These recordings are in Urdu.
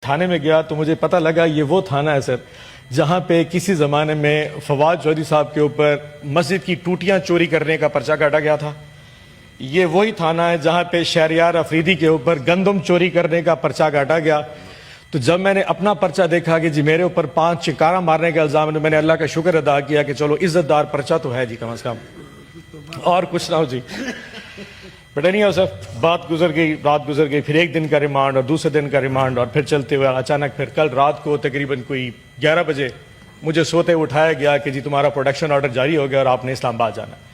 تھانے میں گیا تو مجھے پتہ لگا یہ وہ تھانہ ہے سر جہاں پہ کسی زمانے میں فواد چودھری صاحب کے اوپر مسجد کی ٹوٹیاں چوری کرنے کا پرچہ کاٹا گیا تھا. یہ وہی تھانہ ہے جہاں پہ شہریار افریدی کے اوپر گندم چوری کرنے کا پرچہ کاٹا گیا. تو جب میں نے اپنا پرچہ دیکھا کہ جی میرے اوپر 5 چکارہ مارنے کا الزام ہے، میں نے اللہ کا شکر ادا کیا کہ چلو عزت دار پرچہ تو ہے جی کم از کم، اور کچھ نہ ہو جی. بٹ اینی ہاؤ سر، بات گزر گئی، رات گزر گئی، پھر ایک دن کا ریمانڈ اور دوسرے دن کا ریمانڈ، اور پھر چلتے ہوئے اچانک پھر کل رات کو تقریباً کوئی 11 بجے مجھے سوتے اٹھایا گیا کہ جی تمہارا پروڈکشن آرڈر جاری ہو گیا اور آپ نے اسلام آباد جانا ہے.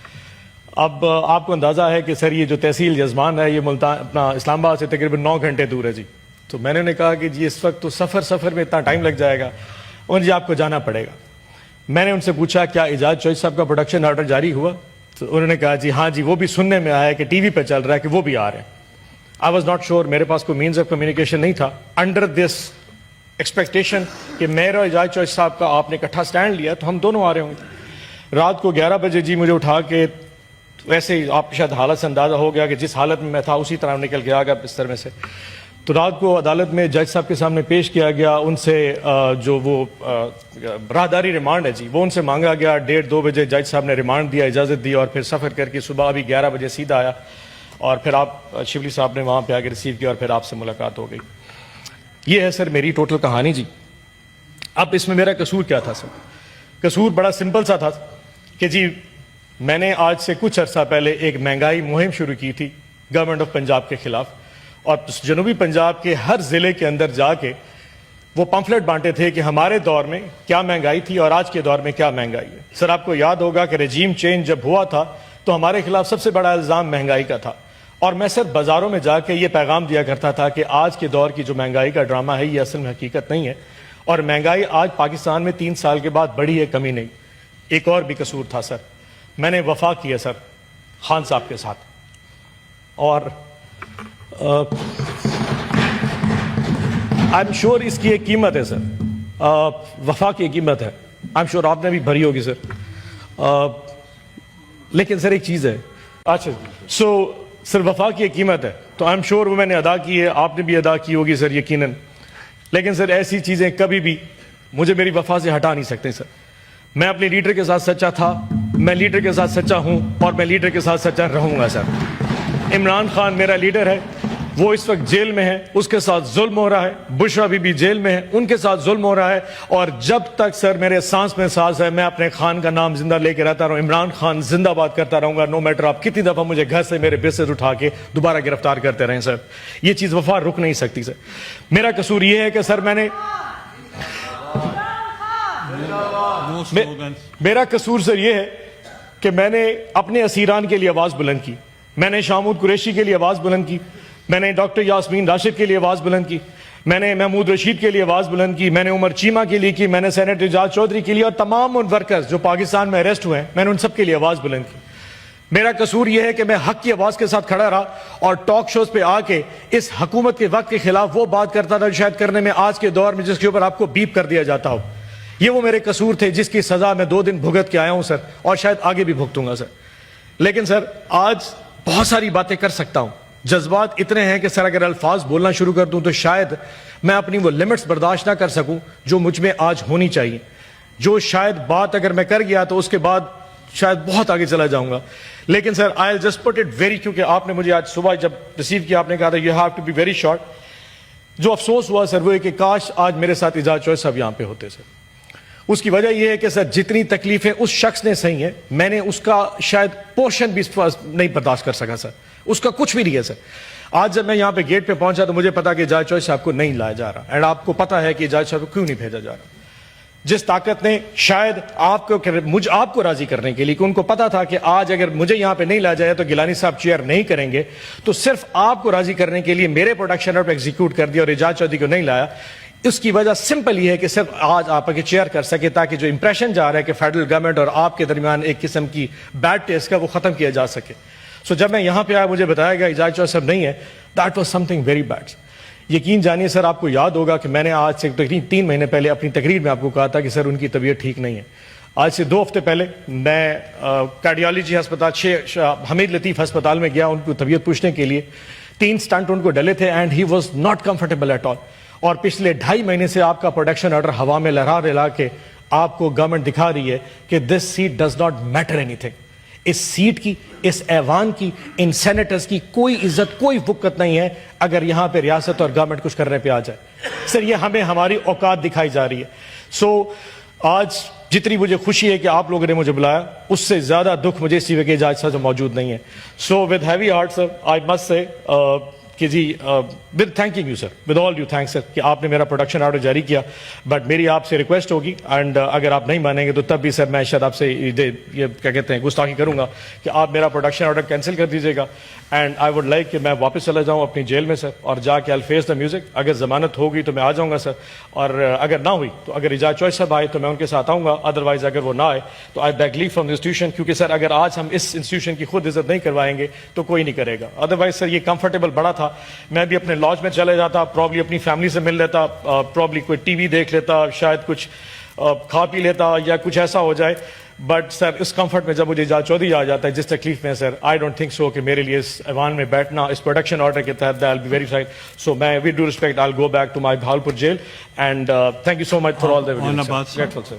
اب آپ کو اندازہ ہے کہ سر یہ جو تحصیل یزمان ہے یہ ملتان اپنا اسلام آباد سے تقریباً 9 گھنٹے دور ہے جی. تو میں نے کہا کہ جی اس وقت تو سفر میں اتنا ٹائم لگ جائے گا، اور جی آپ کو جانا پڑے گا. میں نے ان سے پوچھا کیا اعجاز چوہدری صاحب کا پروڈکشن آرڈر جاری ہوا؟ تو انہوں نے کہا جی ہاں جی، وہ بھی سننے میں آیا کہ ٹی وی پہ چل رہا ہے کہ وہ بھی آ رہے ہیں. آئی واز ناٹ شیور، میرے پاس کوئی مینز آف کمیونیکیشن نہیں تھا. انڈر دس ایکسپیکٹیشن کہ میرا اعجاز چوہدری صاحب کا آپ نے اکٹھا سٹینڈ لیا تو ہم دونوں آ رہے ہوں گے. رات کو 11 بجے جی مجھے اٹھا کے، ویسے ہی آپ شاید حالت سے اندازہ ہو گیا کہ جس حالت میں تھا اسی طرح نکل کے آ گیا بستر میں سے. تو رات کو عدالت میں جج صاحب کے سامنے پیش کیا گیا. ان سے جو وہ راہداری ریمانڈ ہے جی وہ ان سے مانگا گیا. 1:30-2 بجے جج صاحب نے ریمانڈ دیا، اجازت دی، اور پھر سفر کر کے صبح ابھی 11 بجے سیدھا آیا. اور پھر آپ شبلی صاحب نے وہاں پہ آ کے ریسیو کیا اور پھر آپ سے ملاقات ہو گئی. یہ ہے سر میری ٹوٹل کہانی جی. اب اس میں میرا قصور کیا تھا سر؟ قصور بڑا سمپل سا تھا کہ جی میں نے آج سے کچھ عرصہ پہلے ایک مہنگائی مہم شروع کی تھی گورنمنٹ آف پنجاب کے خلاف، اور جنوبی پنجاب کے ہر ضلع کے اندر جا کے وہ پمفلٹ بانٹے تھے کہ ہمارے دور میں کیا مہنگائی تھی اور آج کے دور میں کیا مہنگائی ہے. سر آپ کو یاد ہوگا کہ رجیم چینج جب ہوا تھا تو ہمارے خلاف سب سے بڑا الزام مہنگائی کا تھا، اور میں صرف بازاروں میں جا کے یہ پیغام دیا کرتا تھا کہ آج کے دور کی جو مہنگائی کا ڈرامہ ہے یہ اصل میں حقیقت نہیں ہے، اور مہنگائی آج پاکستان میں 3 سال کے بعد بڑھی ہے، کمی نہیں. ایک اور بھی قصور تھا سر، میں نے وفا کیا سر خان صاحب کے ساتھ، اور آئی ایم شیور اس کی ایک قیمت ہے سر، وفا کی قیمت ہے، آئی ایم شیور آپ نے بھی بھری ہوگی سر. لیکن سر ایک چیز ہے، اچھا سر وفا کی ایک قیمت ہے تو آئی ایم شیور وہ میں نے ادا کی ہے، آپ نے بھی ادا کی ہوگی سر یقیناً. لیکن سر ایسی چیزیں کبھی بھی مجھے میری وفا سے ہٹا نہیں سکتے سر. میں اپنے لیڈر کے ساتھ سچا تھا، میں لیڈر کے ساتھ سچا ہوں، اور میں لیڈر کے ساتھ سچا رہوں گا سر. عمران خان میرا لیڈر ہے، وہ اس وقت جیل میں ہے، اس کے ساتھ ظلم ہو رہا ہے. بشرا بی بی جیل میں ہے، ان کے ساتھ ظلم ہو رہا ہے، اور جب تک سر میرے سانس میں سانس ہے میں اپنے خان کا نام زندہ لے کے رہتا رہوں. عمران خان زندہ باد کرتا رہوں گا، نو میٹر آپ کتنی دفعہ مجھے گھر سے میرے بسز اٹھا کے دوبارہ گرفتار کرتے رہیں سر. یہ چیز وفا رک نہیں سکتی سر. میرا قصور یہ ہے کہ سر میرا قصور سر یہ ہے کہ میں نے اپنے اسیران کے لیے آواز بلند کی. میں نے شامود قریشی کے لیے آواز بلند کی، میں نے ڈاکٹر یاسمین راشد کے لیے آواز بلند کی، میں نے محمود رشید کے لیے آواز بلند کی، میں نے عمر چیمہ کے لیے کی، میں نے سینیٹر اعجاز چودھری کے لیے، اور تمام ان ورکرز جو پاکستان میں اریسٹ ہوئے ہیں میں نے ان سب کے لیے آواز بلند کی. میرا قصور یہ ہے کہ میں حق کی آواز کے ساتھ کھڑا رہا اور ٹاک شوز پہ آ کے اس حکومت کے وقت کے خلاف وہ بات کرتا تھا جو شاید کرنے میں آج کے دور میں جس کے اوپر آپ کو بیپ کر دیا جاتا ہو. یہ وہ میرے قصور تھے جس کی سزا میں 2 دن بھگت کے آیا ہوں سر، اور شاید آگے بھی بھگتوں گا سر. لیکن سر آج بہت ساری باتیں کر سکتا ہوں، جذبات اتنے ہیں کہ سر اگر الفاظ بولنا شروع کر دوں تو شاید میں اپنی وہ لمٹس برداشت نہ کر سکوں جو مجھ میں آج ہونی چاہیے. جو شاید بات اگر میں کر گیا تو اس کے بعد شاید بہت آگے چلا جاؤں گا. لیکن sir I will just put it very, کیونکہ آپ نے مجھے آج صبح جب ریسیو کیا آپ نے کہا تھا you have to be very short. جو افسوس ہوا سر وہ ہے کہ کاش آج میرے ساتھ اعجاز چوہدری صاحب یہاں پہ ہوتے سر. اس کی وجہ یہ ہے کہ سر جتنی تکلیفیں اس شخص نے سہی ہیں میں نے اس کا شاید پورشن بھی نہیں برداشت کر سکا سر، اس کا کچھ بھی نہیں ہے سر. آج جب میں یہاں پہ گیٹ پہ پہنچا تو مجھے پتا کہ اعجاز چوہدری صاحب کو نہیں لایا جا رہا، اینڈ آپ کو پتا ہے کہ اعجاز صاحب کو کیوں نہیں بھیجا جا رہا. جس طاقت نے شاید آپ کو راضی کرنے کے لیے، کہ ان کو پتا تھا کہ آج اگر مجھے یہاں پہ نہیں لایا جائے تو گیلانی صاحب چیئر نہیں کریں گے، تو صرف آپ کو راضی کرنے کے لیے میرے پروڈکشن پر ایگزیکیوٹ کر دیا اور اعجاز چودھری کو نہیں لایا. اس کی وجہ سمپل یہ ہے کہ صرف آج آپ کے چیئر کر سکے تاکہ جو امپریشن جا رہا ہے کہ فیڈرل گورنمنٹ اور آپ کے درمیان ایک قسم کی بیڈ ٹیسٹ کا وہ ختم کیا جا سکے. سو جب میں یہاں پہ آیا مجھے بتایا گیا اعجاز چودھری صاحب نہیں ہے، that was some thing very bad. یقین جانیے سر آپ کو یاد ہوگا کہ میں نے آج سے تقریباً 3 مہینے پہلے اپنی تقریر میں آپ کو کہا تھا کہ سر ان کی طبیعت ٹھیک نہیں ہے. آج سے 2 ہفتے پہلے میں کارڈیالوجی ہسپتال حمید لطیف ہسپتال میں گیا ان کو طبیعت پوچھنے کے لیے. 3 سٹنٹ ان کو ڈلے تھے and he was not comfortable at all. اور پچھلے 2.5 مہینے سے آپ کا پروڈکشن آرڈر ہوا میں لہرا کے آپ کو گورنمنٹ دکھا رہی ہے کہ this seat does not matter اینی تھنگ. اس سیٹ کی, اس ایوان کی, ان سینیٹرز کی کوئی عزت, کوئی وقت نہیں ہے اگر یہاں پہ ریاست اور گورنمنٹ کچھ کرنے پہ آ جائے. سر یہ ہمیں ہماری اوقات دکھائی جا رہی ہے. سو آج جتنی مجھے خوشی ہے کہ آپ لوگوں نے مجھے بلایا, اس سے زیادہ دکھ مجھے اسی وجہ اجازت صاحب موجود نہیں ہے. So with heavy heart sir I must say کہ جی with thanking you sir, with all you thanks sir کہ آپ نے میرا پروڈکشن آرڈر جاری کیا. بٹ میری آپ سے ریکویسٹ ہوگی, اینڈ اگر آپ نہیں مانیں گے تو تب بھی سر میں شاید آپ سے یہ کیا کہتے ہیں گستاخی کروں گا کہ آپ میرا پروڈکشن آرڈر کینسل کر دیجیے گا. اینڈ آئی ووڈ لائک کہ میں واپس چلا جاؤں اپنی جیل میں سر, اور جا کے آئی فیس دا میوزک. اگر ضمانت ہوگی تو میں آ جاؤں گا سر, اور اگر نہ ہوئی تو اگر اجازت چوائس صاحب آئے تو میں ان کے ساتھ آؤں گا. ادروائز اگر وہ نہ آئے تو I beg leave from the institution, کیونکہ سر اگر آج ہم اس انسٹیٹیوشن کی خود عزت نہیں کروائیں گے تو کوئی نہیں کرے گا. ادروائز سر یہ کمفرٹیبل بڑا تھا, میں بھی اپنے لاج میں چلے جاتا, پرابلی اپنی فیملی سے مل لیتا, پرابلی کوئی ٹی وی دیکھ لیتا, شاید کچھ کھا پی لیتا یا کچھ ایسا ہو جائے. بٹ سر اس کمفرٹ میں جب مجھے اجازت چودھری آ جاتا ہے جس تکلیف میں سر, آئی ڈونٹ تھنک سو کہ میرے لیے اس ایوان میں بیٹھنا اس پروڈکشن آرڈر کے تحت I will be very fine. So میں with due respect I will go back to my Bahawalpur jail. And thank you so much for all the videos.